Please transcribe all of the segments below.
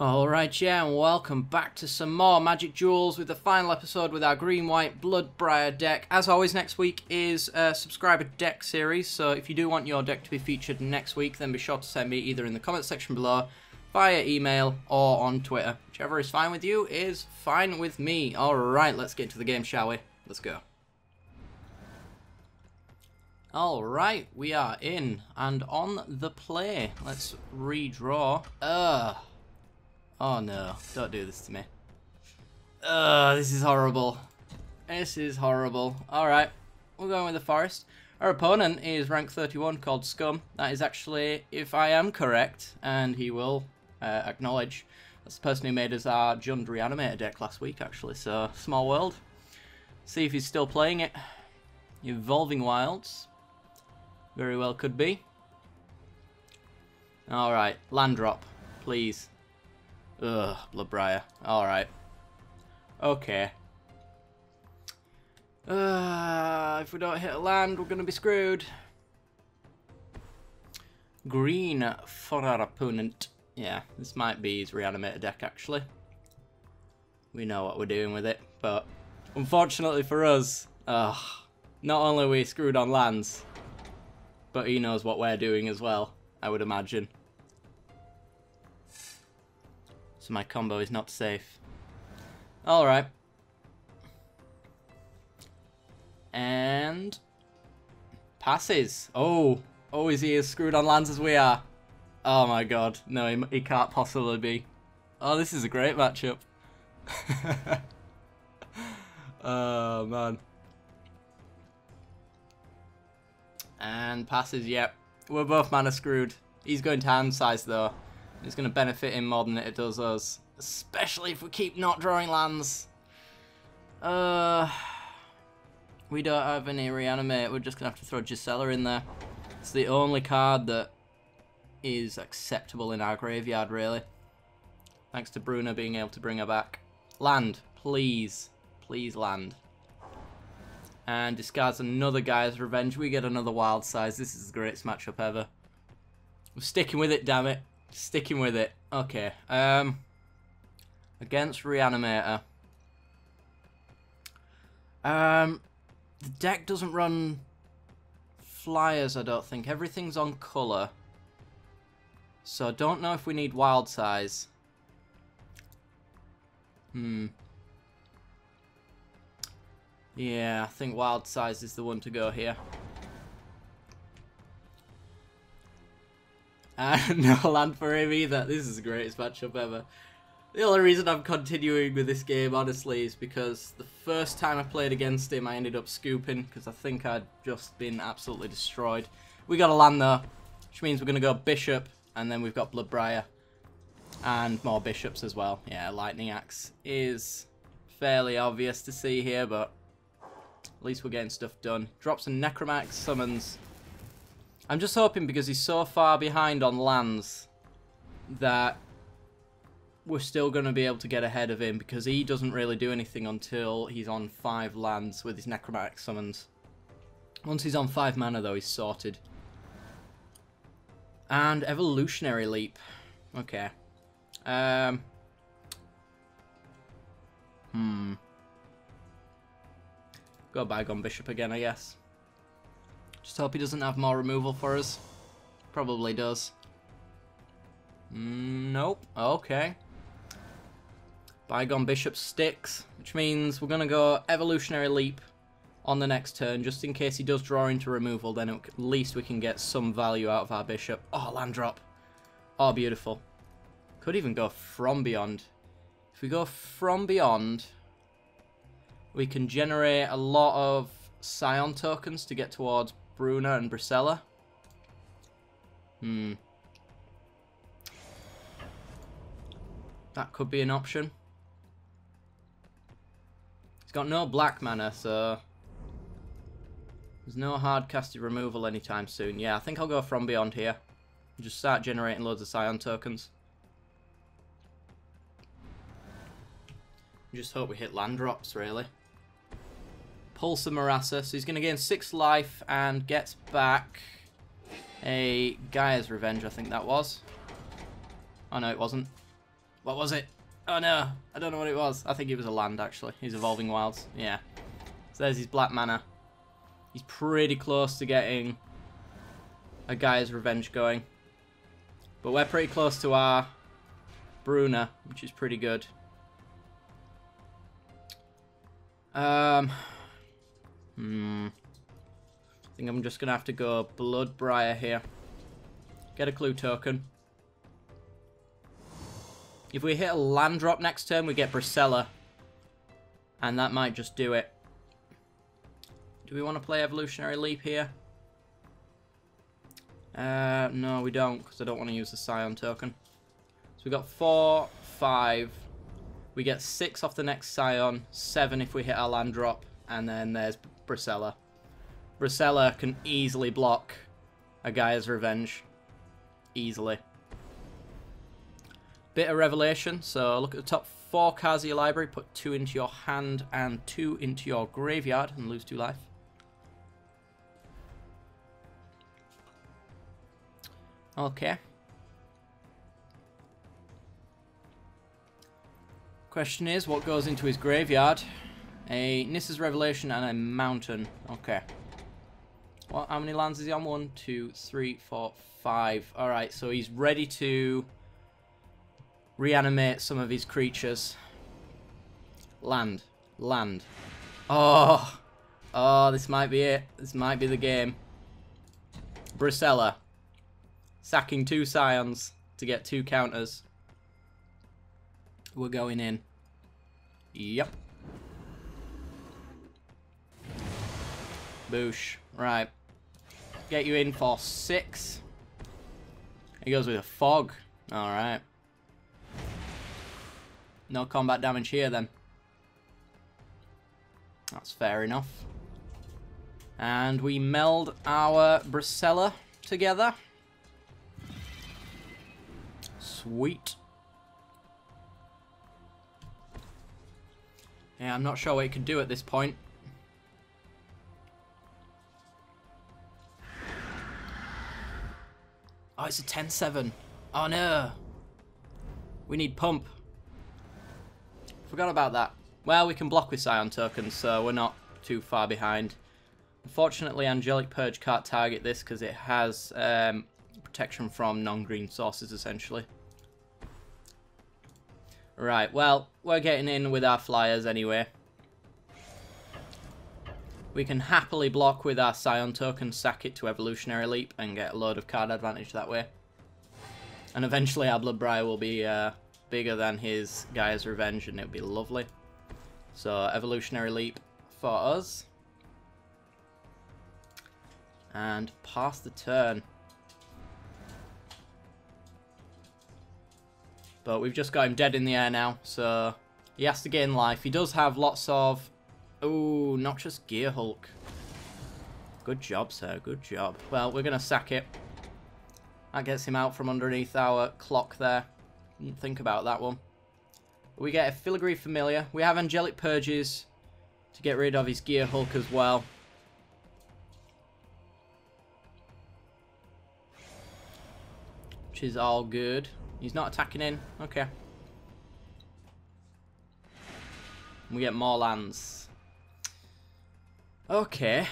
Alright, yeah, and welcome back to some more Magic Duels with the final episode with our green-white Bloodbriar deck. As always, next week is a subscriber deck series, so if you do want your deck to be featured next week, then be sure to send me either in the comments section below, via email, or on Twitter. Whichever is fine with you is fine with me. Alright, let's get into the game, shall we? Let's go. Alright, we are in, and on the play. Let's redraw. Oh no, don't do this to me. This is horrible. This is horrible. Alright, we're going with the forest. Our opponent is rank 31 called Scum. That is actually, if I am correct, and he will acknowledge, that's the person who made us our Jund Reanimator deck last week actually, so small world. See if he's still playing it. Evolving Wilds. Very well could be. Alright, land drop, please. Ugh, Bloodbriar. Alright. Okay. If we don't hit a land, we're going to be screwed. Green for our opponent. Yeah, this might be his Reanimator deck, actually. We know what we're doing with it, but unfortunately for us, not only are we screwed on lands, but he knows what we're doing as well, I would imagine. So my combo is not safe. Alright. And passes. Oh, is he as screwed on lands as we are? Oh my god. No, he can't possibly be. Oh, this is a great matchup. Oh, man. And passes, yep. We're both mana screwed. He's going to hand size though. It's going to benefit him more than it does us. Especially if we keep not drawing lands. We don't have any Reanimate. We're just going to have to throw Gisela in there. It's the only card that is acceptable in our graveyard, really. Thanks to Bruna being able to bring her back. Land, please. Please land. And discards another Guy's Revenge. We get another wild size. This is the greatest matchup ever. We're sticking with it, damn it. Sticking with it. Okay. Against Reanimator. The deck doesn't run flyers, I don't think. Everything's on colour. So I don't know if we need wild size. Yeah, I think wild size is the one to go here. And no land for him either. This is the greatest matchup ever. The only reason I'm continuing with this game, honestly, is because the first time I played against him, I ended up scooping because I think I'd just been absolutely destroyed. We got a land though, which means we're going to go Bishop, and then we've got Bloodbriar. And more Bishops as well. Yeah, Lightning Axe is fairly obvious to see here, but at least we're getting stuff done. Drops a Necromax, summons. I'm just hoping, because he's so far behind on lands, that we're still going to be able to get ahead of him, because he doesn't really do anything until he's on 5 lands with his Necromatic summons. Once he's on 5 mana, though, he's sorted. And Evolutionary Leap. Okay. Go Bygone Bishop again, I guess. Just hope he doesn't have more removal for us. Probably does. Nope. Okay. Bygone Bishop sticks, which means we're going to go Evolutionary Leap on the next turn, just in case he does draw into removal, then at least we can get some value out of our Bishop. Oh, land drop. Oh, beautiful. Could even go From Beyond. If we go From Beyond, we can generate a lot of Scion tokens to get towards Bruna and Brisella. That could be an option. He's got no black mana, so there's no hard casted removal anytime soon. Yeah, I think I'll go From Beyond here. Just start generating loads of Scion tokens. Just hope we hit land drops, really. Pulse of Marassa, so he's going to gain 6 life and gets back a Gaia's Revenge, I think that was. Oh no, it wasn't. What was it? Oh no, I don't know what it was. I think it was a land, actually. He's Evolving Wilds. Yeah. So there's his black mana. He's pretty close to getting a Gaia's Revenge going. But we're pretty close to our Bruna, which is pretty good. I think I'm just going to have to go Bloodbriar here. Get a clue token. If we hit a land drop next turn, we get Bracella. And that might just do it. Do we want to play Evolutionary Leap here? No, we don't, because I don't want to use the Scion token. So we got 4, 5. We get 6 off the next Scion, 7 if we hit our land drop, and then there's Bracella. Bracella can easily block a Gaia's Revenge. Easily. Bit of Revelation, so look at the top 4 cards of your library, put 2 into your hand and 2 into your graveyard, and lose 2 life. Okay. Question is, what goes into his graveyard? A Nissa's Revelation and a Mountain. Okay. What? How many lands is he on? 1, 2, 3, 4, 5. Alright, so he's ready to reanimate some of his creatures. Land. Land. Oh! Oh, this might be it. This might be the game. Bracella. Sacking 2 Scions to get 2 counters. We're going in. Yep. Boosh. Right. Get you in for 6. He goes with a Fog. Alright. No combat damage here then. That's fair enough. And we meld our Bracella together. Sweet. Yeah, I'm not sure what he can do at this point. Oh, it's a 10-7. Oh no. We need Pump. Forgot about that. Well, we can block with Scion tokens, so we're not too far behind. Unfortunately, Angelic Purge can't target this because it has protection from non-green sources, essentially. Right, well, we're getting in with our flyers anyway. We can happily block with our Scion token, sack it to Evolutionary Leap, and get a load of card advantage that way. And eventually our Bloodbriar will be bigger than his Gaia's Revenge, and it'll be lovely. So, Evolutionary Leap for us. And pass the turn. But we've just got him dead in the air now, so he has to gain life. He does have lots of... Ooh, Noxious Gear Hulk. Good job, sir. Good job. Well, we're going to sack it. That gets him out from underneath our clock there. Didn't think about that one. We get a Filigree Familiar. We have Angelic Purges to get rid of his Gear Hulk as well. Which is all good. He's not attacking in. Okay. We get more lands. Okay.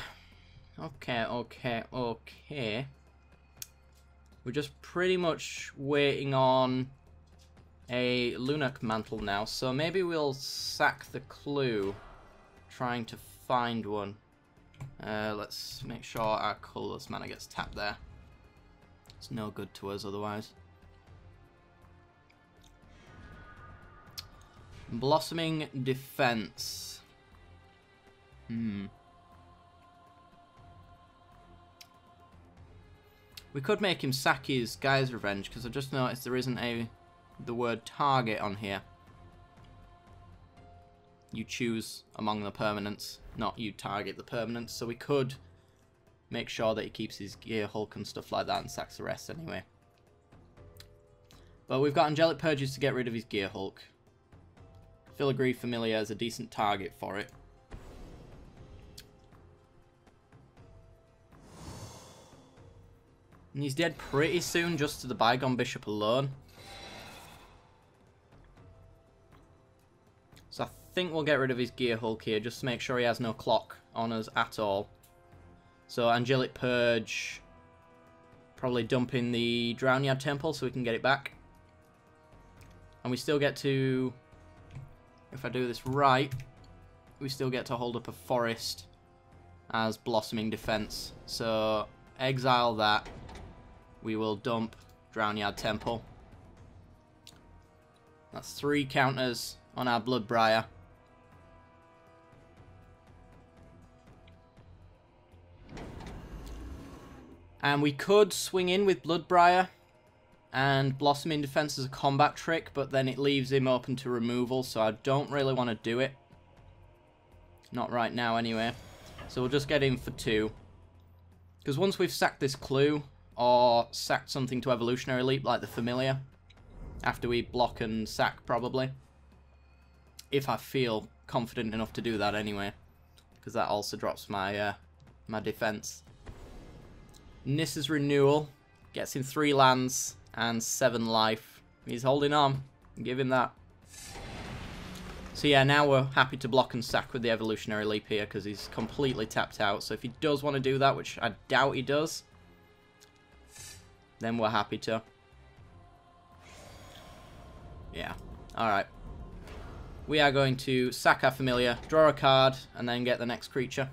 Okay. We're just pretty much waiting on a Lunarch Mantle now. So maybe we'll sack the clue. Trying to find one. Let's make sure our colourless mana gets tapped there. It's no good to us otherwise. Blossoming Defense. We could make him sack his Gaia's Revenge, because I just noticed there isn't the word target on here. You choose among the permanents, not you target the permanents, so we could make sure that he keeps his Gear Hulk and stuff like that and sacks the rest anyway. But we've got Angelic Purges to get rid of his Gear Hulk. Filigree Familiar is a decent target for it. And he's dead pretty soon just to the Bygone Bishop alone. So I think we'll get rid of his Gear Hulk here, just to make sure he has no clock on us at all. So Angelic Purge, probably dumping the Drownyard Temple so we can get it back. And we still get to, if I do this right, we still get to hold up a forest as Blossoming Defense. So exile that. We will dump Drownyard Temple. That's 3 counters on our Bloodbriar. And we could swing in with Bloodbriar and Blossoming Defense as a combat trick, but then it leaves him open to removal, so I don't really want to do it. Not right now, anyway. So we'll just get in for 2. Because once we've sacked this clue, or sacked something to Evolutionary Leap, like the Familiar, after we block and sack, probably. If I feel confident enough to do that, anyway. Because that also drops my, my defense. Nissa's Renewal gets him 3 lands and 7 life. He's holding on. Give him that. So yeah, now we're happy to block and sack with the Evolutionary Leap here because he's completely tapped out. So if he does want to do that, which I doubt he does, then we're happy to. Yeah. Alright. We are going to sack our Familiar, draw a card, and then get the next creature.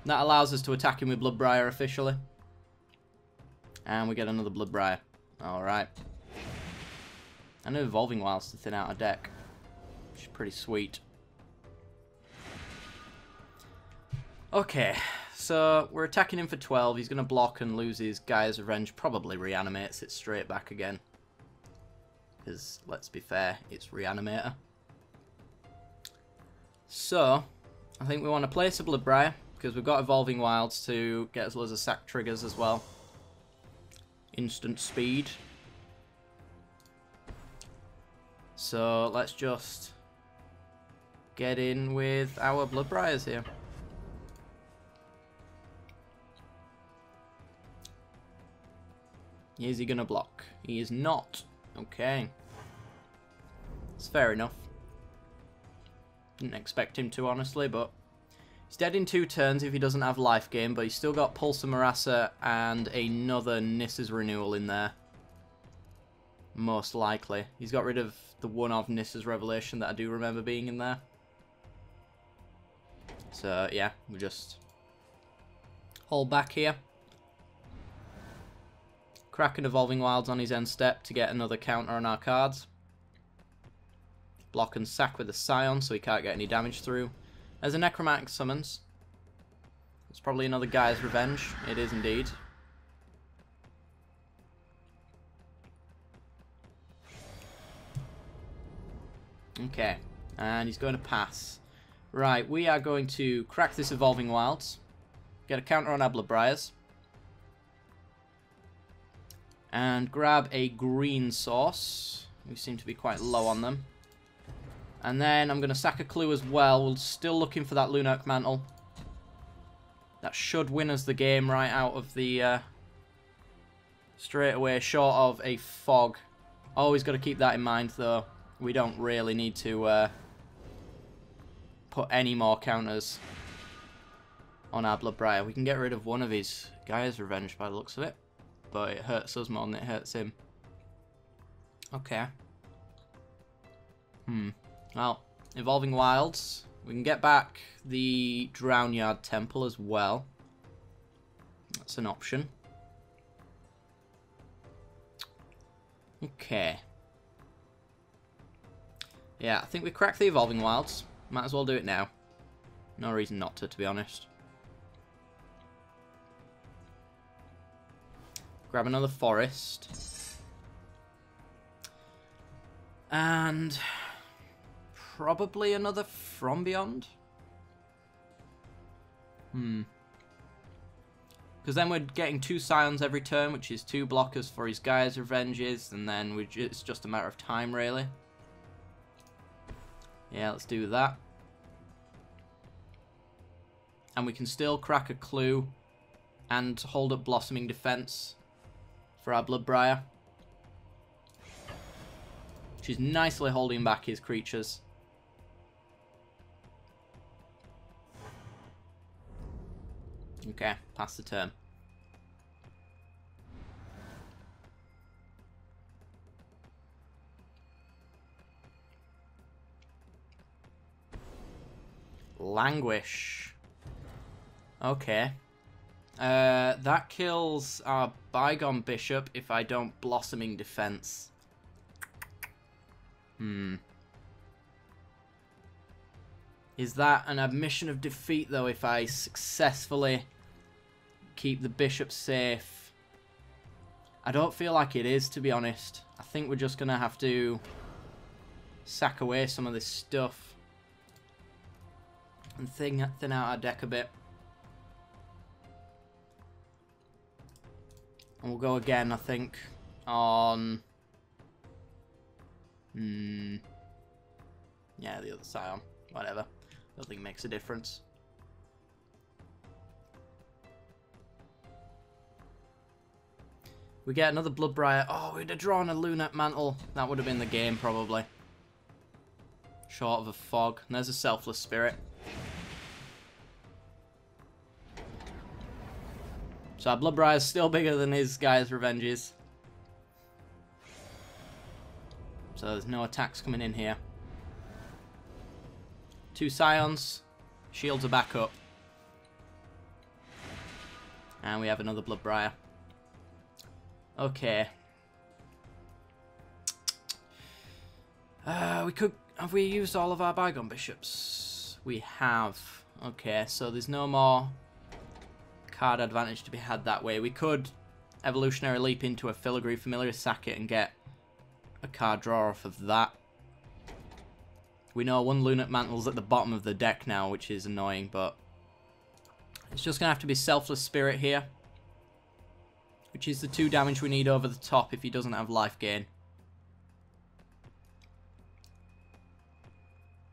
That allows us to attack him with Bloodbriar officially. And we get another Bloodbriar. Alright. And an Evolving Wilds to thin out our deck. Which is pretty sweet. Okay. So, we're attacking him for 12. He's going to block and lose his Gaia's Revenge. Probably reanimates it straight back again. Because, let's be fair, it's Reanimator. So, I think we want to place a Bloodbriar. Because we've got Evolving Wilds to get us loads of sack triggers as well. Instant speed. So let's just get in with our Bloodbriars here. Is he going to block? He is not. Okay. It's fair enough. Didn't expect him to, honestly, but he's dead in 2 turns if he doesn't have life gain, but he's still got Pulsar Marassa and another Nissa's Renewal in there. Most likely. He's got rid of the one of Nissa's Revelation that I do remember being in there. So, yeah, we just hold back here. Crack an Evolving Wilds on his end step to get another counter on our cards. Block and sack with a Scion so he can't get any damage through. There's a Necromantic Summons. It's probably another Gaia's Revenge. It is indeed. Okay, and he's going to pass. Right, we are going to crack this Evolving Wilds. Get a counter on our Bloodbriars. And grab a green source. We seem to be quite low on them. And then I'm going to sack a clue as well. We're still looking for that Lunarch Mantle. That should win us the game right out of the... straight away, short of a fog. Always got to keep that in mind, though. We don't really need to put any more counters on our Bloodbriar. We can get rid of one of his Gaia's Revenge by the looks of it. But it hurts us more than it hurts him. Okay. Well, Evolving Wilds. We can get back the Drownyard Temple as well. That's an option. Okay. Yeah, I think we cracked the Evolving Wilds. Might as well do it now. No reason not to be honest. Grab another forest. And probably another From Beyond. Because then we're getting 2 Scions every turn, which is 2 blockers for his Gaia's Revenges, and then it's just a matter of time, really. Yeah, let's do that. And we can still crack a clue and hold up Blossoming Defense for our Bloodbriar. She's nicely holding back his creatures. Okay, pass the turn. Languish. Okay. That kills our Bygone Bishop if I don't Blossoming Defense. Is that an admission of defeat, though, if I successfully keep the bishop safe? I don't feel like it is, to be honest. I think we're just going to have to sack away some of this stuff and thin out our deck a bit. And we'll go again, I think, on... yeah, the other side on. Whatever. Don't think it makes a difference. We get another Bloodbriar. Oh, we'd have drawn a Lunate Mantle. That would have been the game, probably. Short of a Fog. And there's a Selfless Spirit. So our Bloodbriar is still bigger than his guy's Revenges. So there's no attacks coming in here. 2 Scions. Shields are back up. And we have another Bloodbriar. Okay. We could... Have we used all of our Bygone Bishops? We have. Okay, so there's no more card advantage to be had that way. We could Evolutionary Leap into a Filigree Familiar, sack it, and get a card draw off of that. We know 1 Lunate Mantle's at the bottom of the deck now, which is annoying, but it's just going to have to be Selfless Spirit here, which is the 2 damage we need over the top if he doesn't have life gain.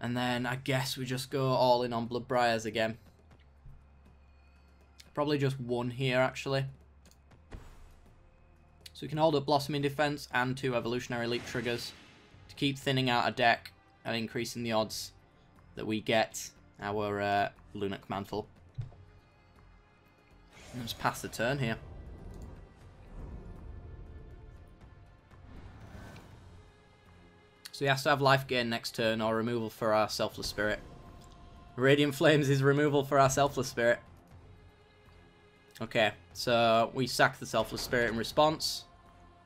And then I guess we just go all in on Bloodbriars again. Probably just 1 here, actually. So we can hold up Blossoming Defense and 2 Evolutionary Leap triggers to keep thinning out a deck and increasing the odds that we get our Lunate Mantle. Let's pass the turn here. So he has to have life gain next turn or removal for our Selfless Spirit. Radiant Flames is removal for our Selfless Spirit. Okay, so we sack the Selfless Spirit in response.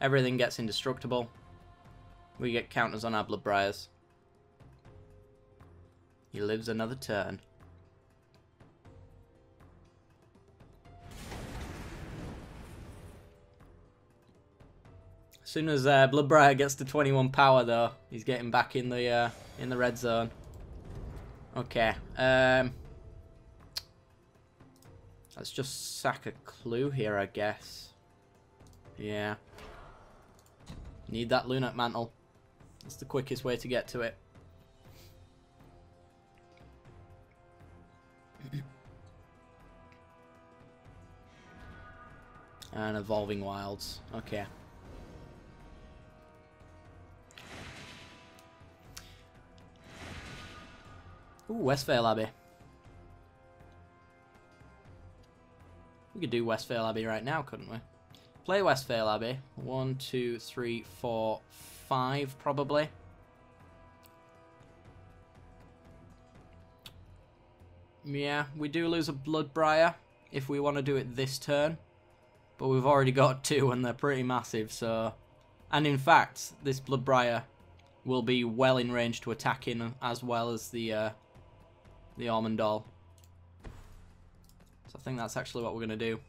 Everything gets indestructible. We get counters on our Bloodbriars. He lives another turn. As soon as Bloodbriar gets to 21 power, though, he's getting back in the red zone. Okay. Let's just sack a clue here, I guess. Yeah. Need that Lunate Mantle. That's the quickest way to get to it. And Evolving Wilds. Okay. Ooh, Westvale Abbey. We could do Westvale Abbey right now, couldn't we? Play Westvale Abbey. 1, 2, 3, 4, 5, probably. Yeah, we do lose a Bloodbriar if we want to do it this turn. But we've already got 2 and they're pretty massive, so... And in fact, this Bloodbriar will be well in range to attack in as well as the Ormondal. So I think that's actually what we're going to do.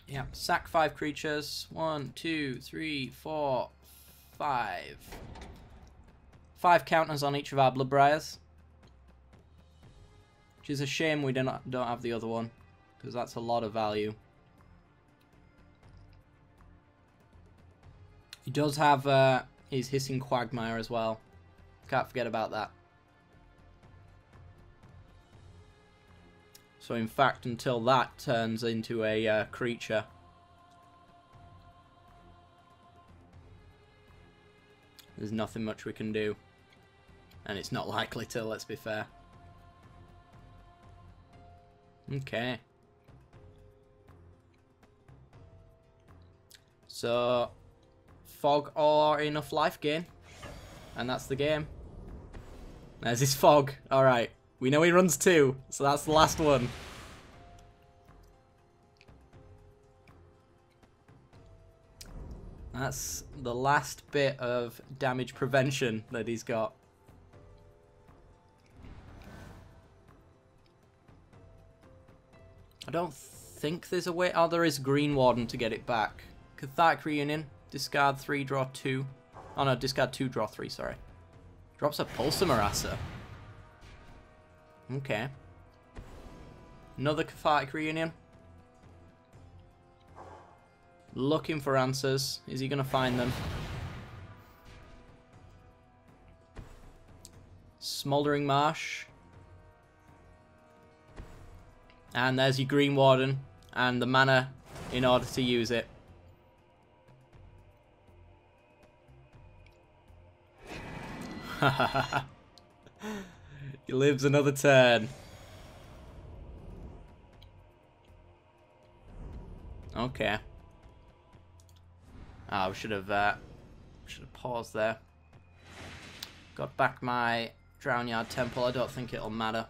Yeah, sack 5 creatures. 1, 2, 3, 4, 5. 5 counters on each of our Bloodbriars. Which is a shame we don't have the other one, because that's a lot of value. He does have his Hissing Quagmire as well. Can't forget about that. So in fact, until that turns into a creature, There's nothing much we can do. And it's not likely to, let's be fair. Okay. So, fog or enough life gain. And that's the game. There's his fog. Alright. We know he runs 2, so that's the last one. That's the last bit of damage prevention that he's got. I don't think there's a way... Oh, there is Green Warden to get it back. Cathartic Reunion. Discard 3, draw 2. Oh no, discard 2, draw 3, sorry. Drops a Pulsar Marasser. Okay. Another Cathartic Reunion. Looking for answers. Is he going to find them? Smouldering Marsh. And there's your Green Warden. And the mana in order to use it. He lives another turn. Okay. Ah, we should have paused there. Got back my Drownyard Temple. I don't think it'll matter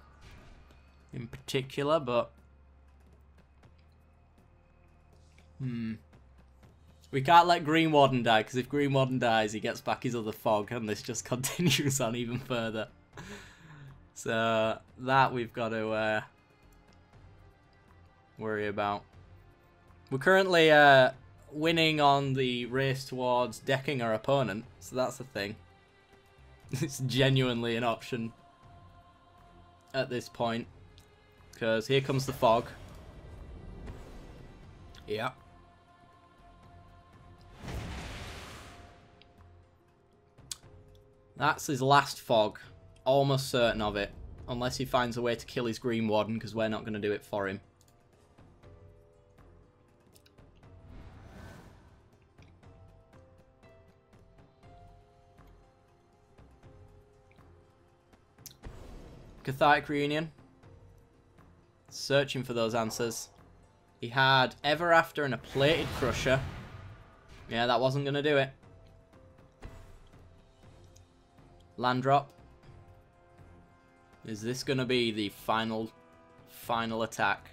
in particular, but we can't let Green Warden die, because if Green Warden dies, he gets back his other fog, and this just continues on even further. So that we've got to worry about. We're currently winning on the race towards decking our opponent, so that's a thing. It's genuinely an option at this point, because here comes the fog. Yeah. That's his last fog. Almost certain of it. Unless he finds a way to kill his Green Warden, because we're not going to do it for him. Cathartic Reunion. Searching for those answers. He had Ever After and a Plated Crusher. Yeah, that wasn't going to do it. Land drop. Is this going to be the final attack?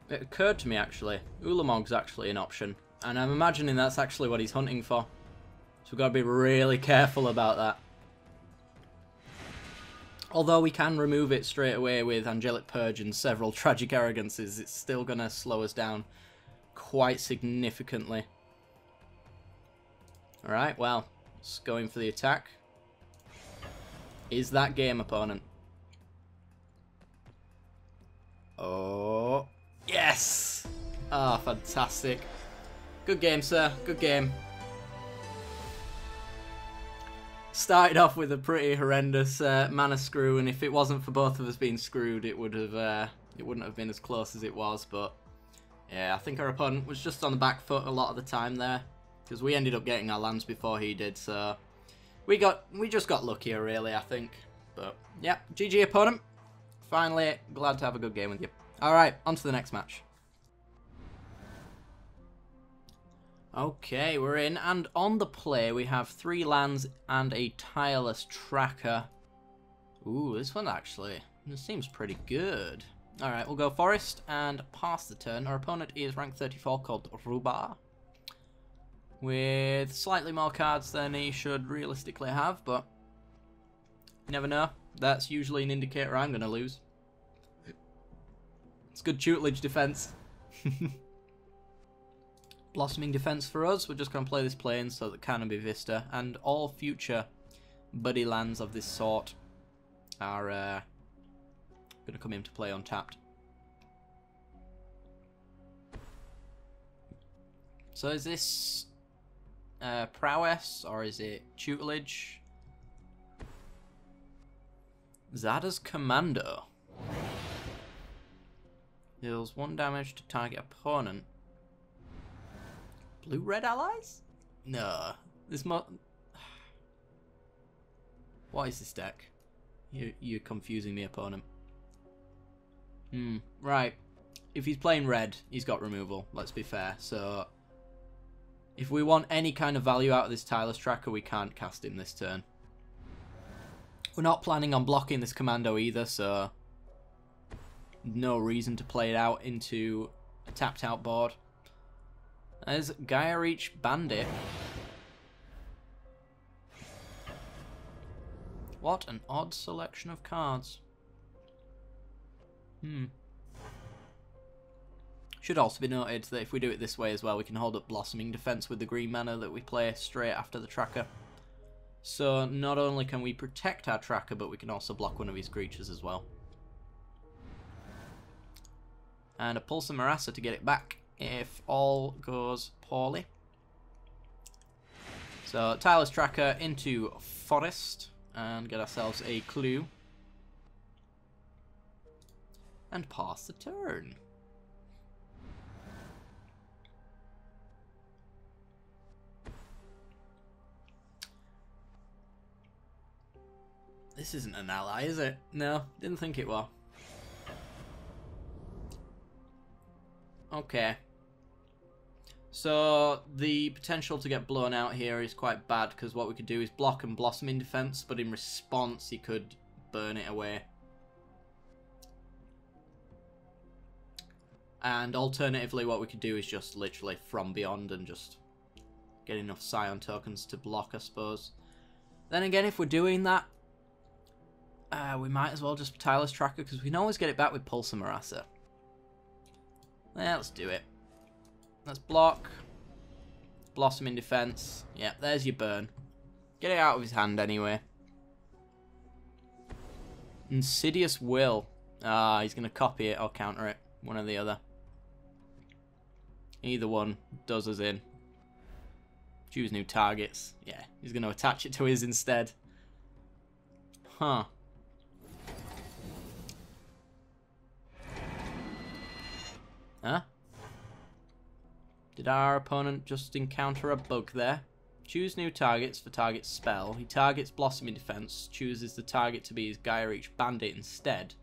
It occurred to me, actually. Ulamog's actually an option. And I'm imagining that's actually what he's hunting for. So we've got to be really careful about that. Although we can remove it straight away with Angelic Purge and several Tragic Arrogances, it's still going to slow us down quite significantly. Alright, well, it's going for the attack. Is that game, opponent? Oh, yes! Ah, oh, fantastic. Good game, sir. Good game. Started off with a pretty horrendous mana screw, and if it wasn't for both of us being screwed, it wouldn't have been as close as it was. But yeah, I think our opponent was just on the back foot a lot of the time there, because we ended up getting our lands before he did. So we just got luckier, really, I think. But yeah, GG opponent. Finally, glad to have a good game with you. All right, on to the next match. Okay, we're in, and on the play we have 3 lands and a Tireless Tracker. Ooh, this one actually, this seems pretty good. Alright, we'll go Forest and pass the turn. Our opponent is rank 34 called Rubar, with slightly more cards than he should realistically have, but you never know. That's usually an indicator I'm going to lose. It's good tutelage defense. Blossoming Defense for us. We're just going to play this plane so that Canopy Vista and all future buddy lands of this sort are going to come into play untapped. So is this Prowess, or is it tutelage? Zada's Commando. Deals 1 damage to target opponent. Blue-red allies? No. This What is this deck? You're confusing me, opponent. Right. If he's playing red, he's got removal, let's be fair. So, if we want any kind of value out of this Tireless Tracker, we can't cast him this turn. We're not planning on blocking this Commando either, so no reason to play it out into a tapped out board. There's Gaia Reach Bandit. What an odd selection of cards. Should also be noted that if we do it this way as well, we can hold up Blossoming Defense with the green mana that we play straight after the tracker. So not only can we protect our tracker, but we can also block one of his creatures as well. And a Pulse of Marassa to get it back if all goes poorly. So Tireless Tracker into Forest and get ourselves a clue. And pass the turn. This isn't an ally, is it? No, didn't think it was. Okay. So, the potential to get blown out here is quite bad, because what we could do is block and Blossom in defense, but in response he could burn it away. And alternatively what we could do is just literally From Beyond and just get enough Scion tokens to block, I suppose. Then again, if we're doing that, we might as well just Tireless Tracker, because we can always get it back with Pulse of Marassa. Yeah, let's do it. Let's block. Blossom in defense. Yeah, there's your burn. Get it out of his hand anyway. Insidious Will. Ah, he's going to copy it or counter it. One or the other. Either one does us in. Choose new targets. Yeah, he's going to attach it to his instead. Huh. Huh? Did our opponent just encounter a bug there? Choose new targets for target spell. He targets Blossom in defense. Chooses the target to be his Gaia Reach Bandit instead.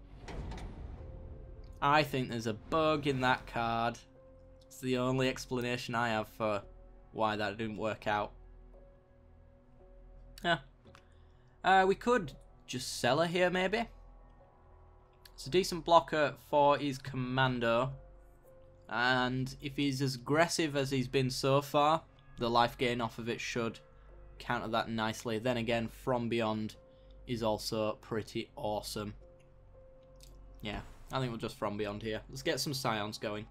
I think there's a bug in that card. It's the only explanation I have for why that didn't work out. Yeah. We could just sell her here, maybe. It's a decent blocker for his Commando. And if he's as aggressive as he's been so far, the life gain off of it should counter that nicely. Then again, From Beyond is also pretty awesome. Yeah, I think we'll just From Beyond here. Let's get some Scions going.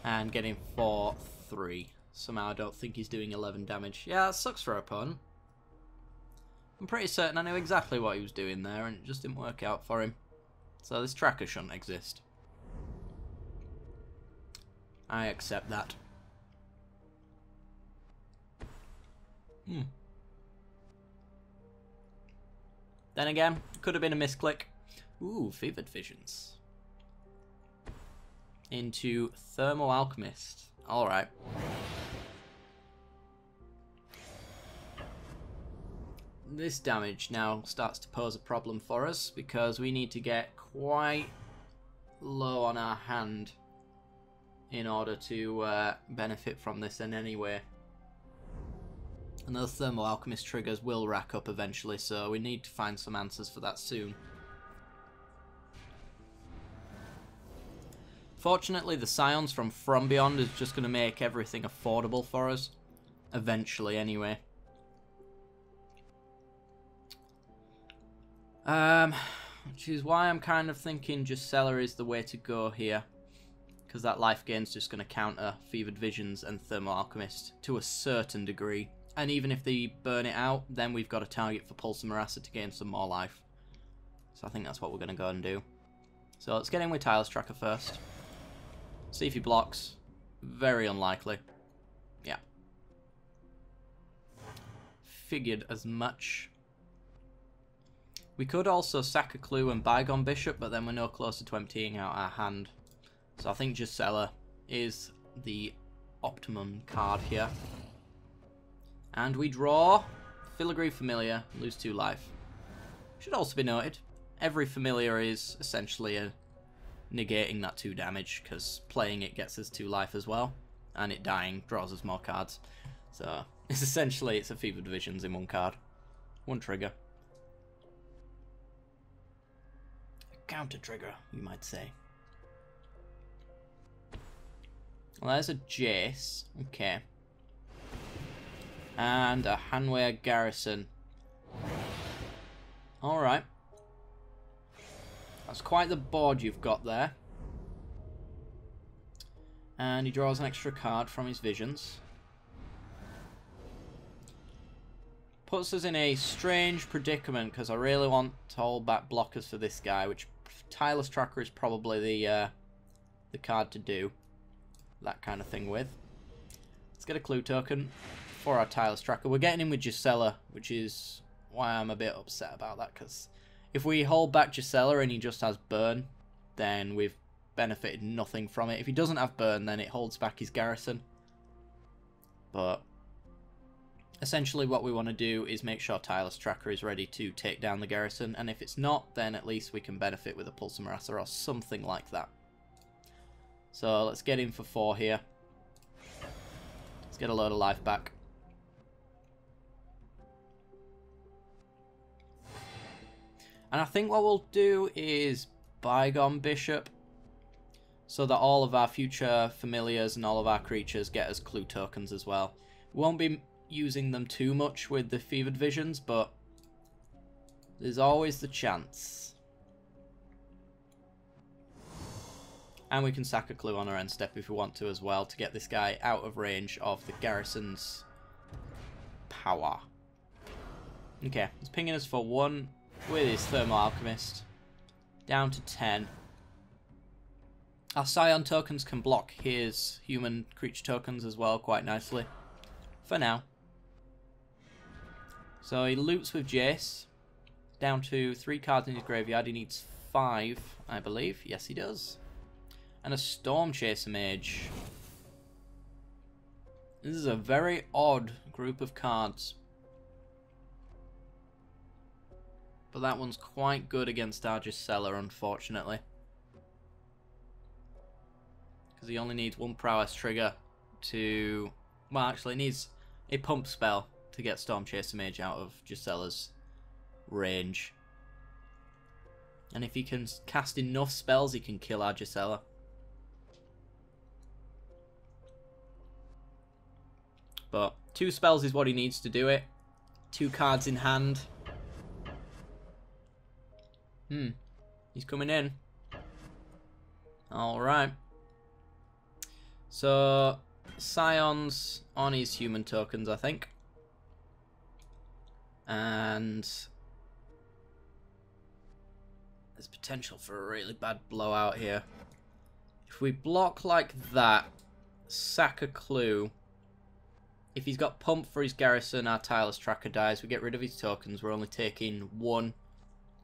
And get him for 3. Somehow I don't think he's doing 11 damage. Yeah, that sucks for our opponent. I'm pretty certain I knew exactly what he was doing there, and it just didn't work out for him. So this tracker shouldn't exist. I accept that. Then again, could have been a misclick. Ooh, Fevered Visions. Into Thermal Alchemist. Alright. This damage now starts to pose a problem for us, because we need to get quite low on our hand in order to benefit from this in any way. And those Thermal Alchemist triggers will rack up eventually, so we need to find some answers for that soon. Fortunately, the Scions from Beyond is just going to make everything affordable for us. Eventually, anyway. Which is why I'm kind of thinking just Seller is the way to go here. Because that life gain's just going to counter Fevered Visions and Thermal Alchemist to a certain degree. And even if they burn it out, then we've got a target for Pulse of Marassa to gain some more life. So I think that's what we're going to go and do. So let's get in with Tireless Tracker first. See if he blocks. very unlikely. Yeah. Figured as much. We could also sack a clue and bygone bishop, but then we're no closer to emptying out our hand. So I think Gisela is the optimum card here. And we draw Filigree Familiar, lose 2 life. Should also be noted, every Familiar is essentially negating that 2 damage, because playing it gets us 2 life as well, and it dying draws us more cards. So it's essentially, it's a Fevered Visions in 1 card. 1 trigger. Counter trigger, you might say. Well, there's a Jace. Okay. And a Hanway Garrison. Alright. That's quite the board you've got there. And he draws an extra card from his visions. Puts us in a strange predicament, because I really want to hold back blockers for this guy, which Tireless Tracker is probably the card to do that kind of thing with. Let's get a clue token for our Tireless Tracker. We're getting in with Gisela, which is why I'm a bit upset about that, because if we hold back Gisela and he just has Burn, then we've benefited nothing from it. If he doesn't have Burn, then it holds back his Garrison. But essentially what we want to do is make sure Tireless Tracker is ready to take down the Garrison, and if it's not, then at least we can benefit with a Pulse of Marassa or something like that. So let's get in for 4 here. Let's get a load of life back. And I think what we'll do is bygone Bishop, so that all of our future familiars and all of our creatures get us clue tokens as well. We won't be using them too much with the Fevered Visions, but there's always the chance. And we can sack a clue on our end step if we want to as well, to get this guy out of range of the Garrison's power. Okay, he's pinging us for 1 with his Thermal Alchemist. Down to 10. Our Scion tokens can block his human creature tokens as well quite nicely. For now. So he loots with Jace. Down to 3 cards in his graveyard. He needs 5, I believe. Yes, he does. And a Storm Chaser Mage. This is a very odd group of cards. But that one's quite good against our Gisela, unfortunately. Because he only needs 1 prowess trigger to... Well, actually, he needs a pump spell to get Storm Chaser Mage out of Gisela's range. And if he can cast enough spells, he can kill our Gisela. But 2 spells is what he needs to do it. 2 cards in hand. He's coming in. Alright. So, Scions on his human tokens, I think. And there's potential for a really bad blowout here. If we block like that, sack a clue. If he's got pump for his Garrison, our Tireless Tracker dies. We get rid of his tokens. We're only taking 1,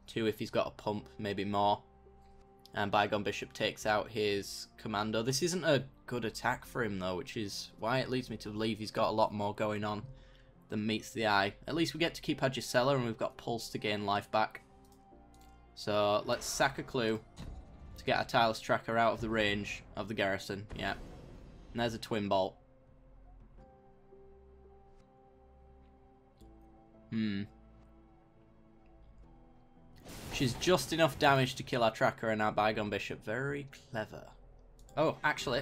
2 if he's got a pump, maybe more. And Bygone Bishop takes out his Commando. This isn't a good attack for him though, which is why it leads me to believe he's got a lot more going on than meets the eye. At least we get to keep our Gisela, and we've got Pulse to gain life back. So let's sack a clue to get our Tireless Tracker out of the range of the Garrison. Yeah. And there's a Twin Bolt. Which is just enough damage to kill our Tracker and our Bygone Bishop. Very clever. Oh, actually,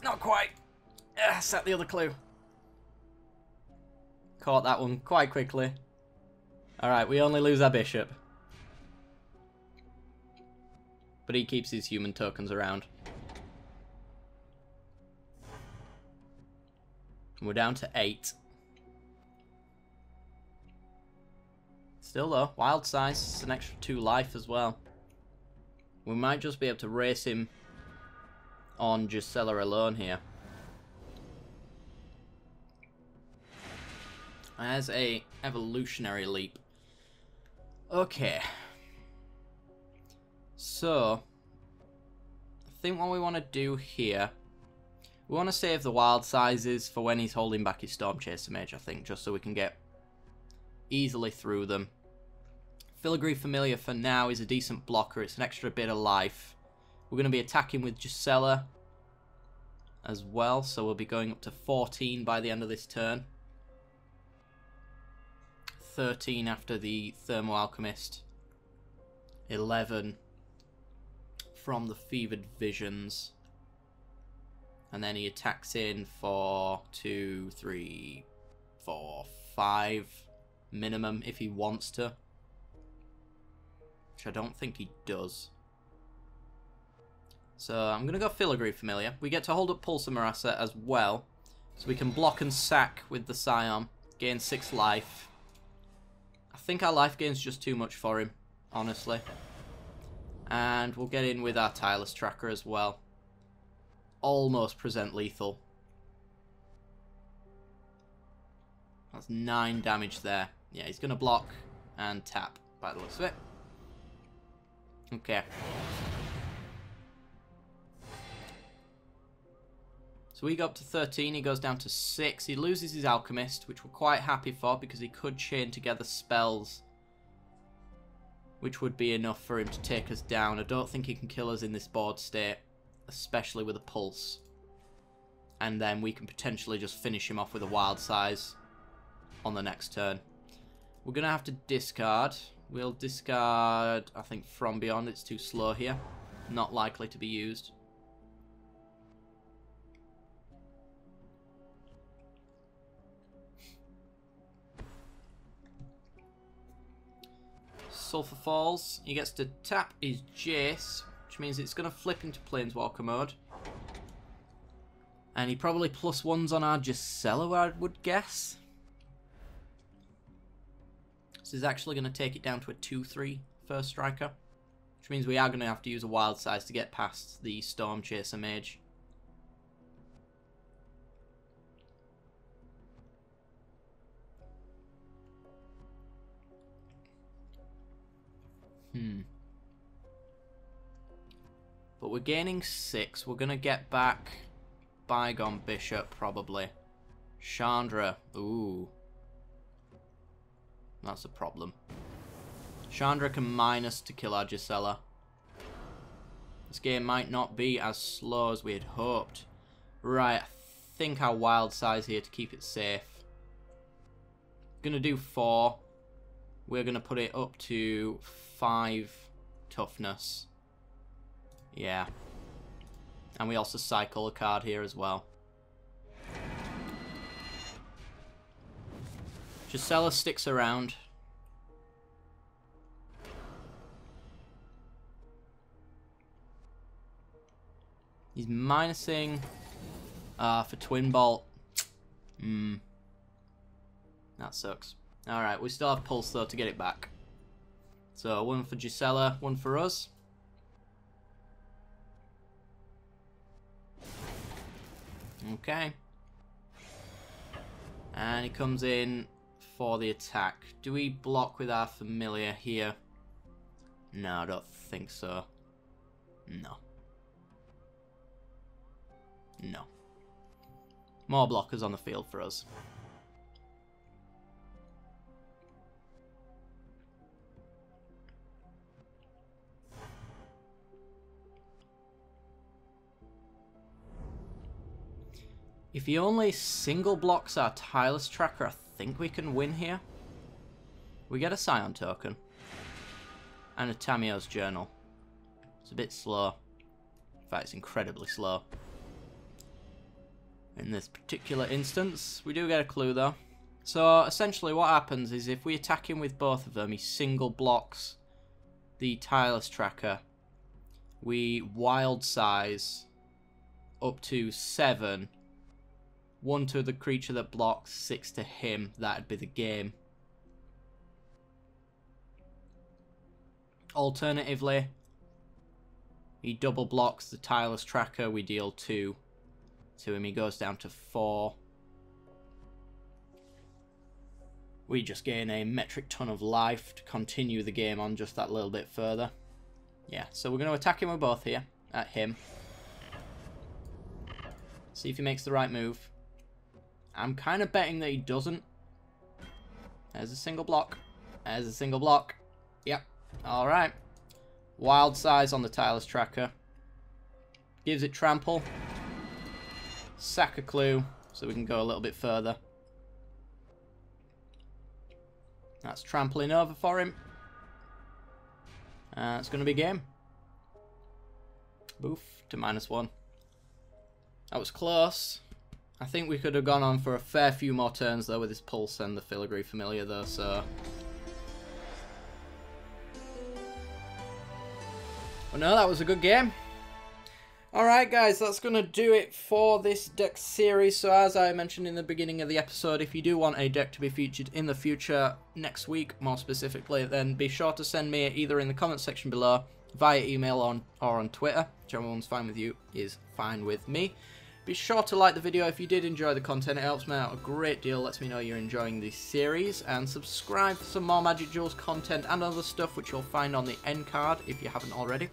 not quite. Set the other clue. Caught that one quite quickly. Alright, we only lose our Bishop. But he keeps his human tokens around. And we're down to 8. Still though, wild size, it's an extra 2 life as well. We might just be able to race him on Gisela alone here. As a evolutionary leap. Okay. So, I think what we want to do here, we want to save the wild sizes for when he's holding back his Storm Chaser Mage, I think, just so we can get easily through them. Filigree Familiar for now is a decent blocker. It's an extra bit of life. We're going to be attacking with Gisela as well, so we'll be going up to 14 by the end of this turn. 13 after the Thermo Alchemist. 11 from the Fevered Visions. And then he attacks in for 2, 3, 4, 5 minimum if he wants to. Which I don't think he does. So I'm going to go Filigree Familiar. We get to hold up Pulsar Marassa as well. So we can block and sack with the Scion. Gain 6 life. I think our life gain's just too much for him, honestly. And we'll get in with our Tireless Tracker as well. Almost present lethal. That's 9 damage there. Yeah, he's going to block and tap by the looks of it. Okay. So we go up to 13, he goes down to 6. He loses his Alchemist, which we're quite happy for because he could chain together spells, which would be enough for him to take us down. I don't think he can kill us in this board state, especially with a Pulse. And then we can potentially just finish him off with a Wild Size on the next turn. We're going to have to discard. We'll discard, I think, From Beyond. It's too slow here. Not likely to be used. Sulphur Falls. He gets to tap his Jace, which means it's going to flip into Planeswalker mode. And he probably +1s on our Gisela, I would guess. This is actually going to take it down to a 2/3 first striker, which means we are going to have to use a Wild Size to get past the Storm Chaser Mage. But we're gaining 6. We're going to get back Bygone Bishop, probably. Chandra. Ooh. That's a problem. Chandra can minus to kill our Gisela. This game might not be as slow as we had hoped. Right, I think our Wild Size here to keep it safe. Gonna do 4. We're gonna put it up to 5 toughness. Yeah. And we also cycle a card here as well. Gisela sticks around. He's minusing for Twin Bolt. That sucks. Alright, we still have Pulse though to get it back. So 1 for Gisela, 1 for us. Okay. And he comes in for the attack. Do we block with our Familiar here? No, I don't think so. No. No. More blockers on the field for us. If he only single blocks our Tireless Tracker, I think we can win here. We get a Scion token. And a Tamiyo's Journal. It's a bit slow. In fact, it's incredibly slow. In this particular instance, we do get a clue though. So essentially what happens is if we attack him with both of them, he single blocks the Tireless Tracker. We Wild Size up to 7. 1 to the creature that blocks, 6 to him. That'd be the game. Alternatively, He double blocks the tireless tracker. We deal 2 to him. He goes down to 4. We just gain a metric ton of life to continue the game on just that little bit further. Yeah, so we're going to attack him with both here. At him. See if he makes the right move. I'm kind of betting that he doesn't. There's a single block. There's a single block. Yep. Alright. Wild size on the tireless tracker. Gives it trample. Sack a clue so we can go a little bit further. That's trampling over for him. It's going to be game. Boof to -1. That was close. I think we could have gone on for a fair few more turns though with his pulse and the filigree familiar though, so... Well, no, that was a good game. Alright guys, that's going to do it for this deck series. So as I mentioned in the beginning of the episode, if you do want a deck to be featured in the future, next week more specifically, then be sure to send me either in the comment section below, via email or on Twitter. Whichever one's fine with you is fine with me. Be sure to like the video if you did enjoy the content. It helps me out a great deal, lets me know you're enjoying this series, and subscribe for some more Magic Duels content and other stuff which you'll find on the end card if you haven't already.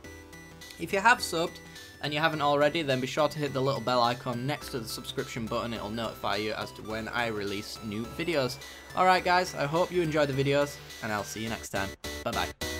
If you have subbed and you haven't already, then be sure to hit the little bell icon next to the subscription button. It'll notify you as to when I release new videos. Alright guys, I hope you enjoy the videos, and I'll see you next time. Bye bye.